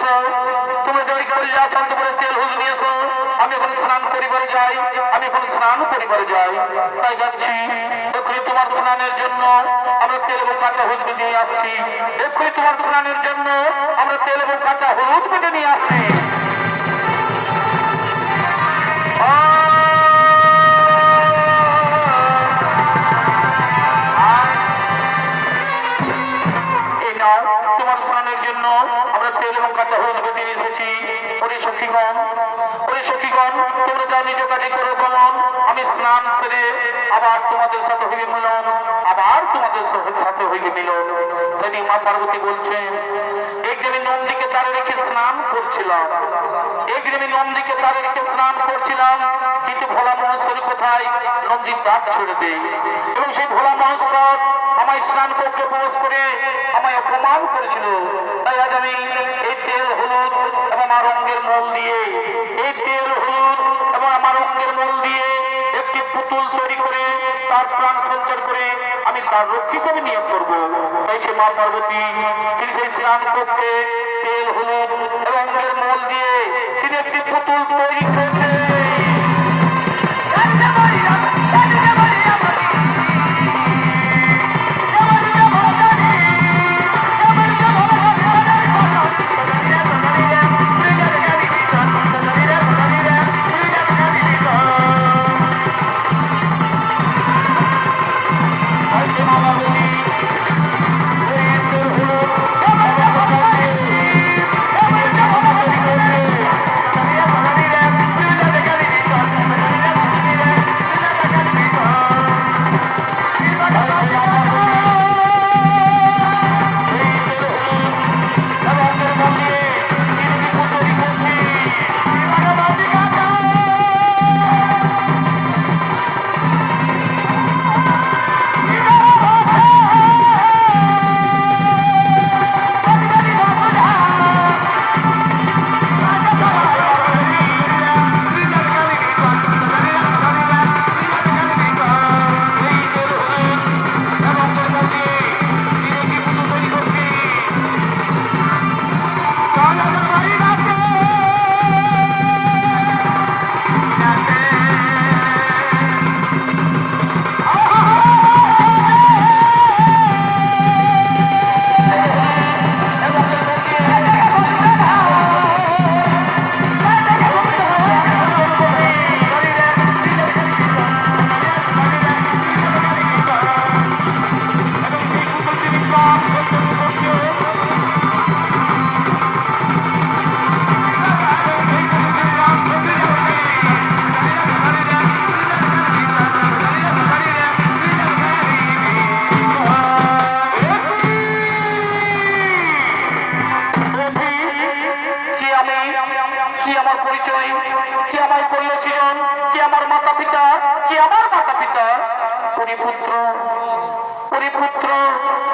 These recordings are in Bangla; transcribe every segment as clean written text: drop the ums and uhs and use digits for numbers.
বলেছো তুমি যে ওই কৈলাসন্তপুরে তেল হুজ নিয়েছো, আমি এখন স্নান পরিবারে যাই, আমি এখন স্নান পরিবারে যাই, তাই যাচ্ছি। এক্ষুনি তোমার স্নানের জন্য আমরা তেল এবং কাঁচা হলুদ বেঁধে নিয়ে আসছি। এক্ষুনি তোমার স্নানের জন্য আমরা তেল এবং কাঁচা হলুদ বেঁধে নিয়ে আসছি। তোমার স্নানের জন্য আমরা তেল এবং কাঁচা হলুদ বেঁধে নিয়ে এসেছি। ওরে সখীগণ, ওরে সখীগণ, তোমরা যা নিজ কাজে করো গমন, আমি স্নান সেরে আবার তোমাদের সাথে হইবে মিলন, আবার তোমাদের সাথে হইবে মিলন। তাই মা পার্বতী বলছেন, একদিন আমি নন্দীকে তারে রেখে স্নান করছিলাম, একদিন আমি নন্দীকে তারে রেখে স্নান করছিলাম, কিন্তু ভোলা মহেশ্বরী কোথায় নন্দীর দাঁত ছেড়ে দেয় এবং সেই ভোলা মহেশ্বর আমায় স্নান করতে প্রবেশ করে আমায় অপমান করেছিল। তাই আজ আমি এই তেল হলুদ এবং আমার রঙের মল দিয়ে, এই তেল হলুদ এবং আমার রঙের মল দিয়ে একটি পুতুল তৈরি করে তার প্রাণ সঞ্চার করে আমি তার রক্ষী হিসেবে নিয়োগ করবো। তাই সে মা পার্বতী তিনি সেই স্নান করতে তেল হলুদ এবং রঙের মল দিয়ে তিনি একটি পুতুল তৈরি করতে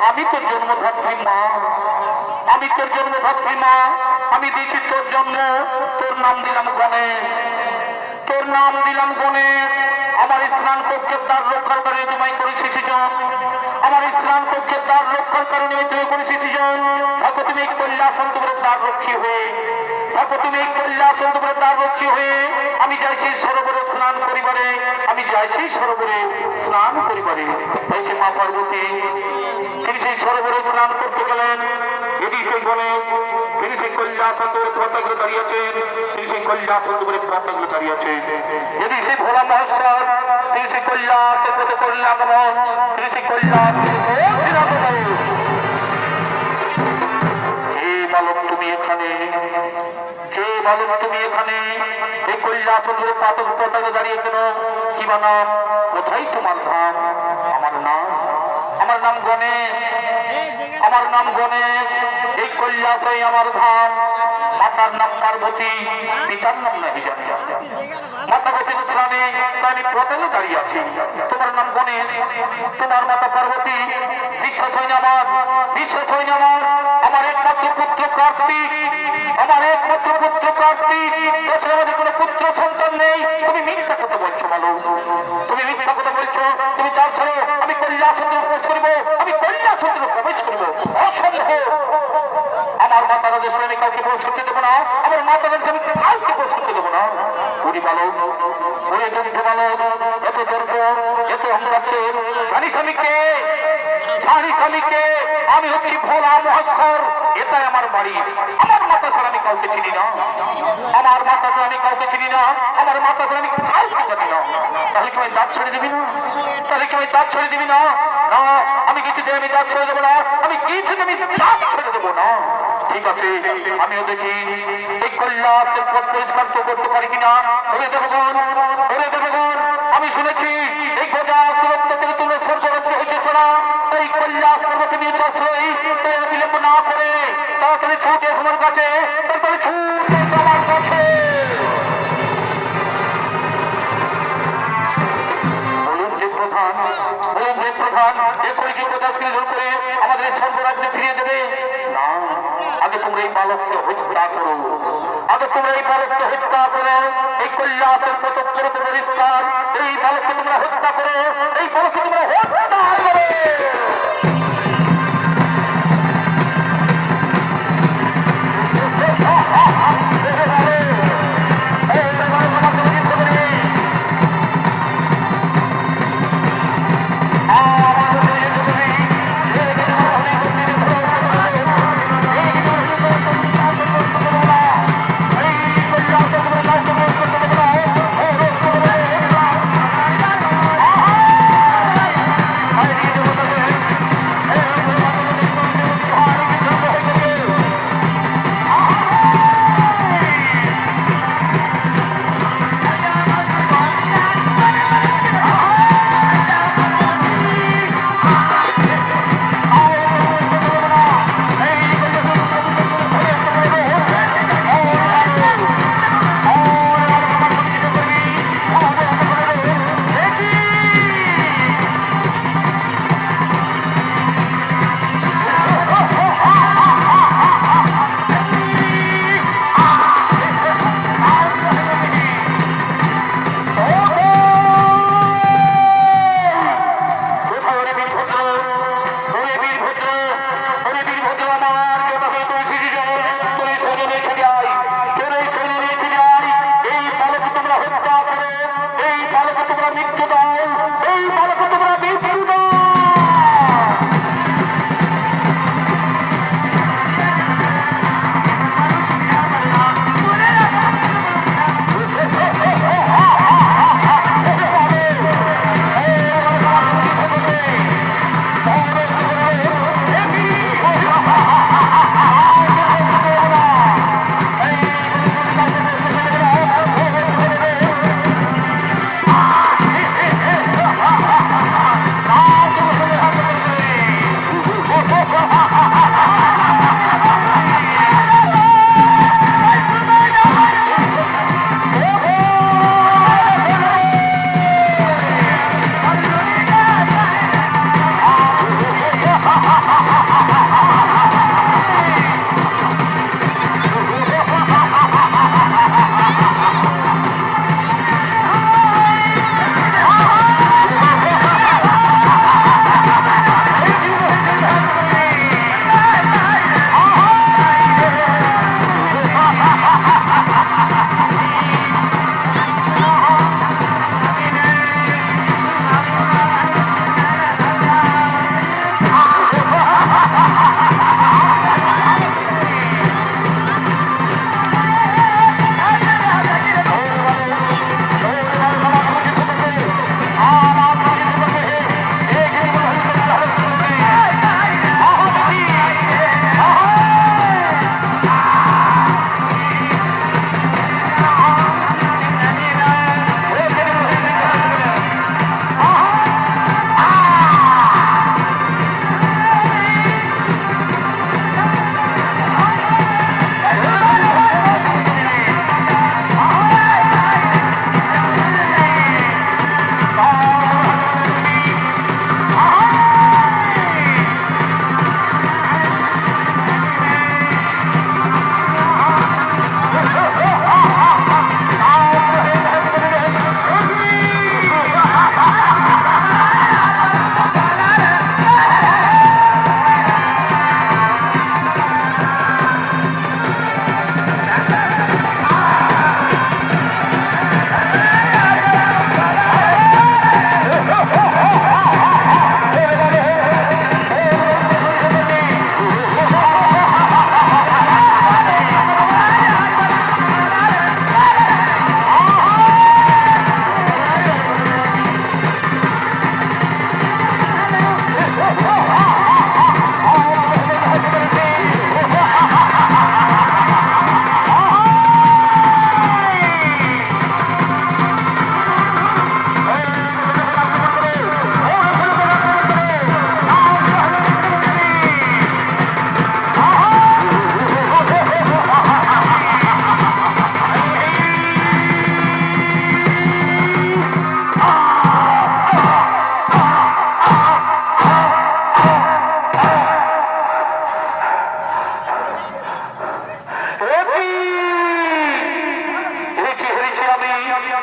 আমি তোর জন্মধাত্রী মা, আমি তোর জন্মধাত্রী মা, আমি দিয়েছি তোর জন্ম, তোর নাম দিলাম গণেশ, তোর নাম দিলাম গণেশ। আমার স্নান কক্ষের দ্বার রক্ষার কারণে তোমায় করেছি সৃজন, আমার স্নান কক্ষের দ্বার রক্ষার কারণে তুমি করেছি সৃজন। থাকো তুমি এই কৈলাসন্তপুরের দ্বার রক্ষী হয়ে, থাকো তুমি এই কৈলাসন্তপুরের দ্বার রক্ষী হয়ে। আমি যাই সেই সরোবরে স্নান করিবারে, আমি যাই সেই সরোবরে স্নান করিবারে। তাই সে মা পার্বতী তিনি সেই সরোবরে স্নান করতে গেলেন। এটি সেই গণেশ, তিনি সেই কৈলাসন্তপুরে পতাকা দাঁড়িয়েছেন, তিনি সেই কৈলাসন্তপুরে পতাকা দাঁড়িয়েছেন। যদি সেই ভোলা মহেশ্বর তিনি সেই কৈলাসের পথে করলে আগমন, তিনি সেই কৈলাস বালক তুমি এখানে, হে বালক তুমি এখানে এই কৈলাসন্তপুরে পতাকা দাঁড়িয়ে কেন? কি বা নাম? কোথায় তোমার ধাম? আমার নাম, আমার নাম গণেশ, আমার নাম গণেশ। এই কৈলাসই আমার ধাম। মাতার নাম পার্বতী, পিতার নাম নাহি জানি। মাতা গতি স্নানে আমি পতাকা দাঁড়িয়ে আছি। তোমার নাম গণেশ, তোমার মাতা পার্বতী। বিশ্বাস হয়নি আমার, বিশ্বাস হয়নি আমার। আমার একমাত্র পুত্র কার্তিক, আমার একমাত্র পুত্র কার্তিক, এছাড়া আমাদের কোনো পুত্র সন্তান নেই। তুমি মিথ্যা কথা বলছো বলো, তুমি মিথ্যা কথা বলছো। তুমি যার ছাড়ো আমি কৈলাসন্তরে প্রবেশ করবো, আমি কৈলাসন্তরে প্রবেশ করবো। অসম্ভব। আমার মাতারা দেশ কাউকে বালককে বস করতে দেবো না, আমার মাতা বলছে আমি কাউকে বস করতে দেবো না। ওরে বালক, ওরে দুঃখ বালক, এত গর্ব, এত অহংকার, জানি স্বামীকে, জানি স্বামীকে, আমি হচ্ছি ভোলা মহেশ্বর, এটাই আমার বাড়ি। আমার মাতা ছাড়া আমি কাউকে চিনি না, আমার মাতা ছাড়া আমি কাউকে চিনি না, আমার মাতা ছাড়া আমি কাউকে জানি না। তাহলে কি আমি দাঁত ছেড়ে দিবি না? তাহলে কি আমি দাঁত ছেড়ে দিবি না? না, আমি কিছুতে আমি দাঁত ছেড়ে দেবো না, আমি কিছুতে আমি দাঁত ছেড়ে দেবো না। ঠিক আছে, আমিও দেখি এই কৈলাসের পথ পরিষ্কার তো করতে পারি কিনা। ওরে দেবগণ, ওরে দেবগণ, আমি শুনেছি এই গোটা সুরত্ব থেকে তুমি স্বর্গরাজ্য হয়েছে না, এই কৈলাস পর্বতে নিয়ে আশ্রয়, তাই বিলম্ব না করে তাড়াতাড়ি ছুটে তোমার কাছে, তাড়াতাড়ি ছুটে তোমার কাছে। বলুন যে প্রধান, বলুন যে প্রধান, এরপরে কি প্রজাকে ধর করে আমাদের স্বর্গরাজ্যে ফিরিয়ে দেবে? না, আগে তোমরা এই বালককে হত্যা করো, আগে তোমরা এই বালককে হত্যা করো, এই কৈলাসের প্রচক্ষর পরিষ্কার, এই বালককে তোমরা হত্যা করো, এই বালককে তোমরা হত্যা করো।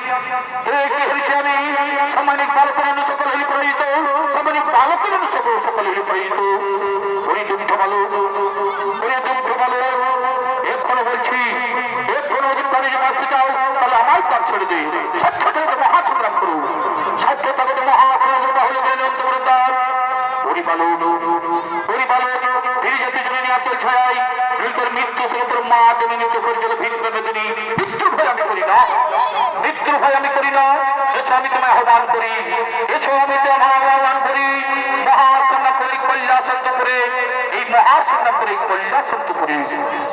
কি হয়েছে আমি সামানিক বালকের সকল হয়ে প্রয়োজিত, সামানিক বালকের সকল হয়ে প্রয়োজিত। ওই দুঃখ ভালো, ওই দুঃখ ভালো। এখনো বলছি, এখনো যদি পানি যে বাঁচতে চাও তাহলে আমার কাজ ছেড়ে দে। সত্যতা মহাসংগ্রাম করু, সত্যতা মহাসংগ্রাম হয়ে গেলেন অন্তর্দার। পরিবালক ফিরে যেতে জন্য আতল ছড়াই মৃত্যুর মৃত্যু সমুদ্র মা জমি চোখের জলে ভিড় বেদনী। মৃত্যুর ভয় আমি করি না, মৃত্যুর ভয় আমি করি না। এসো আমি তোমায় আহ্বান করি, এসো আমি তোমায় আহ্বান করি। মহাসংগ্রাম করে কৈলাসন্ত করে, এই মহাসংগ্রাম করে কৈলাসন্ত করে,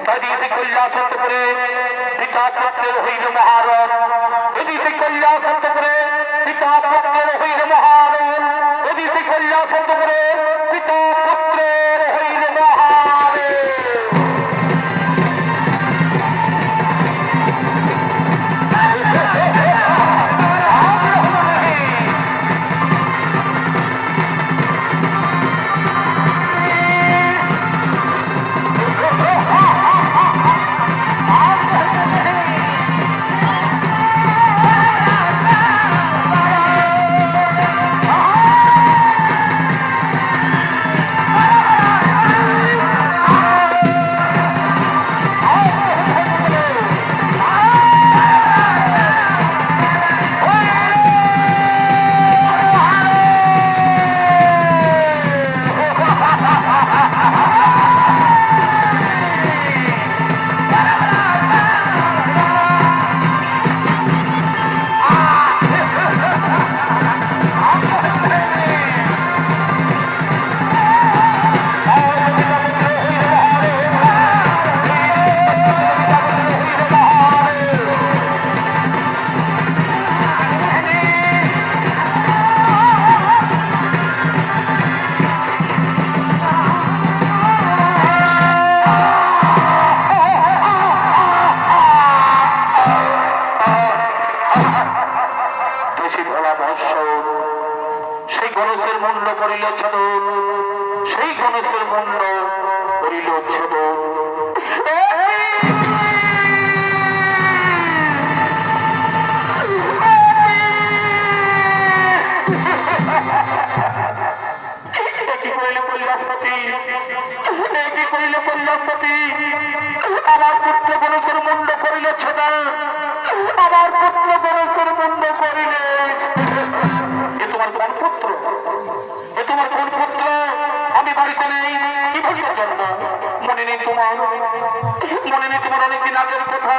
তাই দিয়েছে কৈলাসন্ত করে পিতা পুত্রের হইল মহারণ। এদিকে কৈলাসন্ত করে পিতা পুত্রের হইল মহারণ। এদিকে কৈলাসন্ত করে পিতা পুত্রের হইল মহারণ। সেই গণেশের মুন্ড করিল ছেদন, সেই গণেশের মুন্ড করিল ছেদন। কি করিল কৈলাসপতি, কি করিল কৈলাসপতি। আমার পুত্র গণেশের মুন্ড করিল ছেদন, আমার পুত্র গণেশের মুন্ড করিলে। এ তোমার কোন পুত্র, এ তোমার কোন পুত্র? আমি বাড়িতে নেই, কি বলির জন্য? মনে নেই তোমার, মনে নেই তোমার অনেকদিন আগের কথা?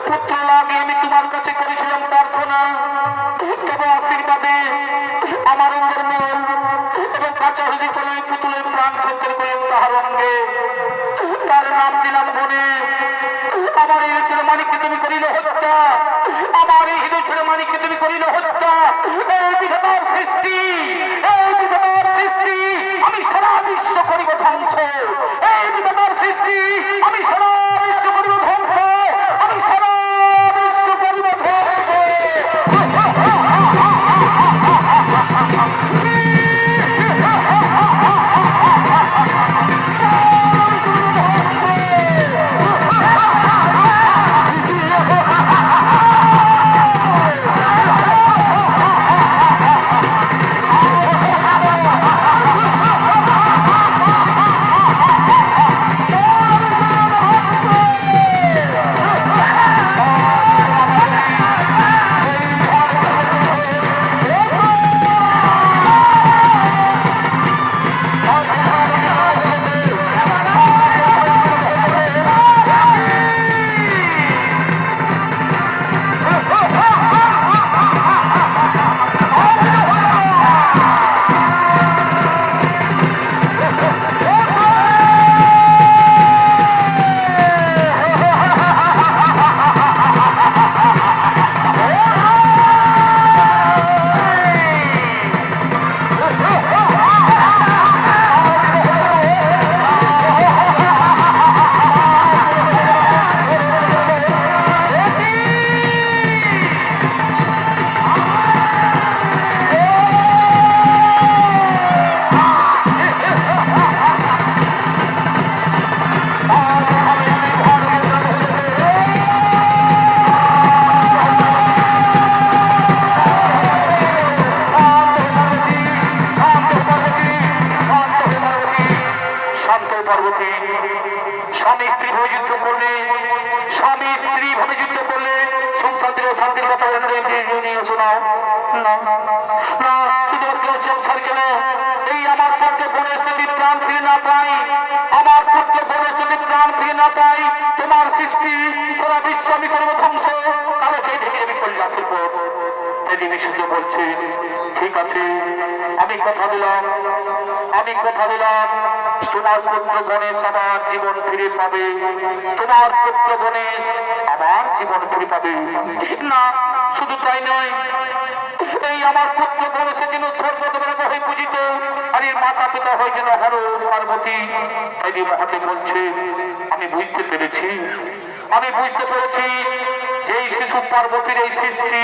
পুত্র লাগে আমি তোমার কাছে করেছিলাম প্রার্থনা, তবে আশীর্বাদে আমার অঙ্গের মন এবং কাঁচা হলি করে পুতুলের প্রাণ সত্তর করে তাহার অঙ্গে তার নাম দিলাম বনে। আমার এই ছিল মানিককে তুমি করিল হত্যা, আমার এই হৃদয় ছিল মানিককে তুমি করিল হত্যা। এই বিধাতার সৃষ্টি, এই বিধাতার সৃষ্টি, আমি সারা বিশ্ব করিব ধ্বংস। এই বিধাতার সৃষ্টি, আমি সারা বিশ্ব করিব ধ্বংস, আমি সারা বিশ্ব করিব ধ্বংস। তাহলে নিয়ে শোনাও না না শুধুমাত্র সংসার কেন এই আমার পক্ষে বোনের যদি প্রাণ ফিরে না পাই আমার পক্ষে বোনের যদি প্রাণ ফিরে না পাই তোমার সৃষ্টি সারা বিশ্ব আমি করবো ধ্বংস তাহলে সেই থেকে আমি করলে আসিব তিনি শুধু বলছি ঠিক আছে আমি কথা দিলাম তোমার পুত্র গণেশ আবার জীবন ফিরে পাবে তোমার পুত্র গণেশ আবার জীবন ফিরে পাবে না শুধু তাই নয় এই আমার পুত্র গণেশের জন্য সর্বদমরা বহে পূজিত আর এর মাতা পিতা হয় যেন হর পার্বতী তাই মহাদেব বলছে আমি বুঝতে পেরেছি এই শিশু পার্বতীর এই সৃষ্টি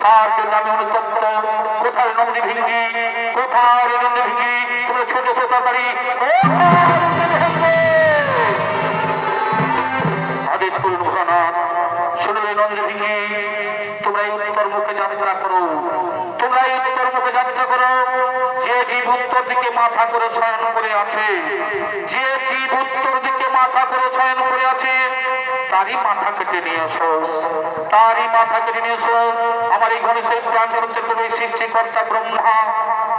তার জন্য আমি অনুতপ্ত কোথায় নন্দী ভিঙ্গি তোমরা ছোট ছোট বাড়ি আদেশ করুন ভোলানাথ শুনুন নন্দী ভিঙ্গি তোমরা এই উত্তর মুখে যাত্রা করো যে জীব উত্তর দিকে মাথা করে শয়ন করে আছে তারই মাথা কেটে নিয়ে এসো আমার এই গণেশের প্রাণ করতে তুমি সৃষ্টিকর্তা ব্রহ্মা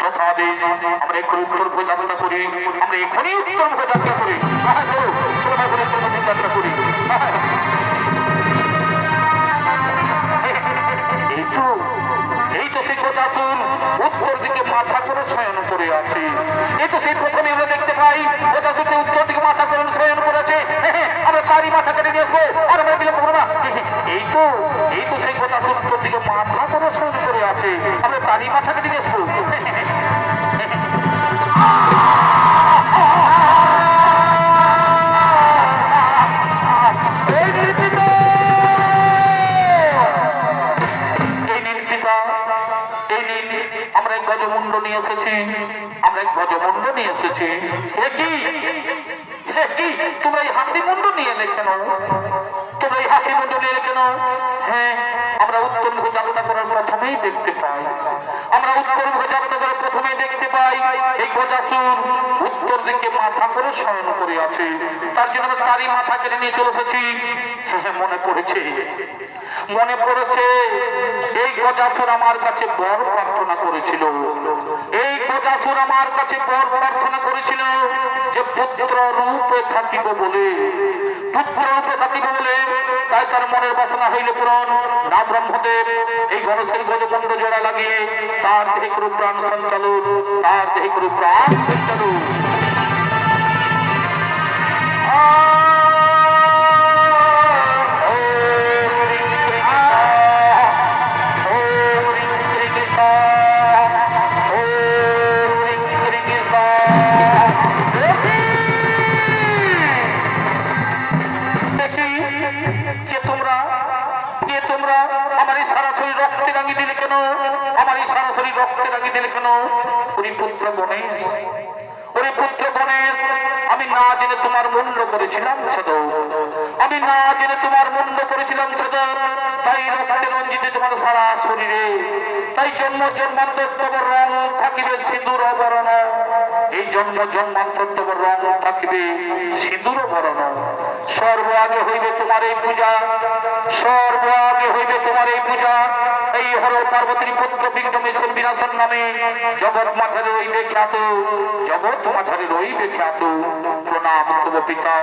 যথাদেশ আমরা এখনই উত্তর মুখে যাত্রা করি এই তো সেই গোদাতুর উত্তর দিকে মাথা করে শয়ন করে আছে এই তো সেই প্রথমে আমরা দেখতে পাই গোদাতুরকে উত্তর দিকে মাথা করে শয়ন করেছে আমরা তারই মাথা কেটে নিয়ে আসবো আর আমরা বিলম্ব করবো না এই তো সেই গোদাতুর উত্তর দিকে মাথা করে শয়ন করে আছে আমরা তারই মাথা কেটে নিয়ে আসবো আমরা এক গজমুণ্ড নিয়ে এসেছি তোমরা এই হাতি মুন্ড নিয়ে এলে কেন হ্যাঁ আমরা উত্তর মুখে যাত্রা করার প্রথমেই দেখতে পাই এই গজাসুর উত্তর দিকে মাথা করে শয়ন করে আছে তার জন্য আমরা তারই মাথা কেটে নিয়ে চলে এসেছি মনে পড়েছে এই গজাসুর আমার কাছে বর প্রার্থনা করেছিল যে পুত্র রূপে থাকিব বলে তাই তার মনের বাসনা হইলে পূরণ না ব্রহ্মদেব এই গণেশের গজমুণ্ড জোড়া লাগিয়ে তার দেহে করু প্রাণ সঞ্চালন আমার এই সরাসরি রক্তে রাঙিয়ে দিলে কেন ওরে পুত্র গণেশ আমি না জেনে তোমার মুন্ড করেছিলাম তাই রক্তে রঞ্জিতে তোমার সারা শরীরে তাই জন্মান্তর তোমার রং থাকিবে সিঁদুর বরণ এই জন্মান্তর তোমার রং থাকিবে সিঁদুর বরণ সর্ব আগে হইবে তোমার এই পূজা এই হর পার্বতীর পুত্র বিঘ্নমেশ্বর বিনাশন নামে জগৎ মাথারে রইবে খ্যাত প্রণাম তব পিতা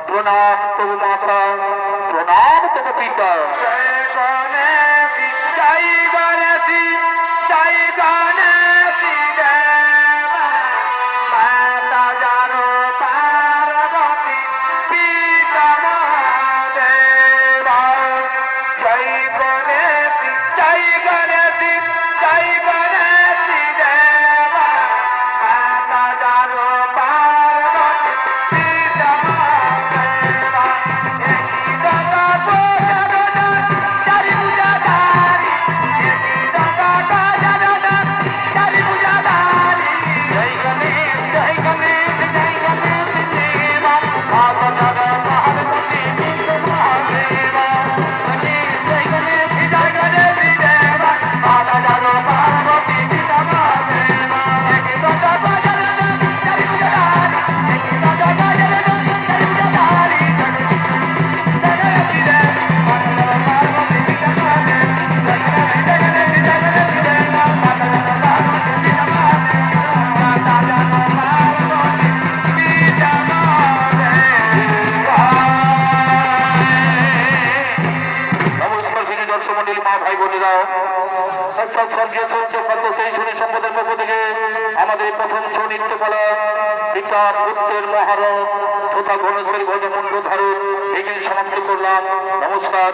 প্রণাম তব মাতা প্রণাম তব পিতা Dari দর্শমন্ডলী মা ভাই বোনেরা, অর্থাৎ স্বর্গীয় সূর্য কত সেই শনি সম্পদের পক্ষ থেকে আমাদের প্রথম সুনৃত্যকলা বিকার পুত্রের মহারথ তথা গণেশের গজমন্ত্র ধারণ এগুলি সমাপ্ত করলাম। নমস্কার।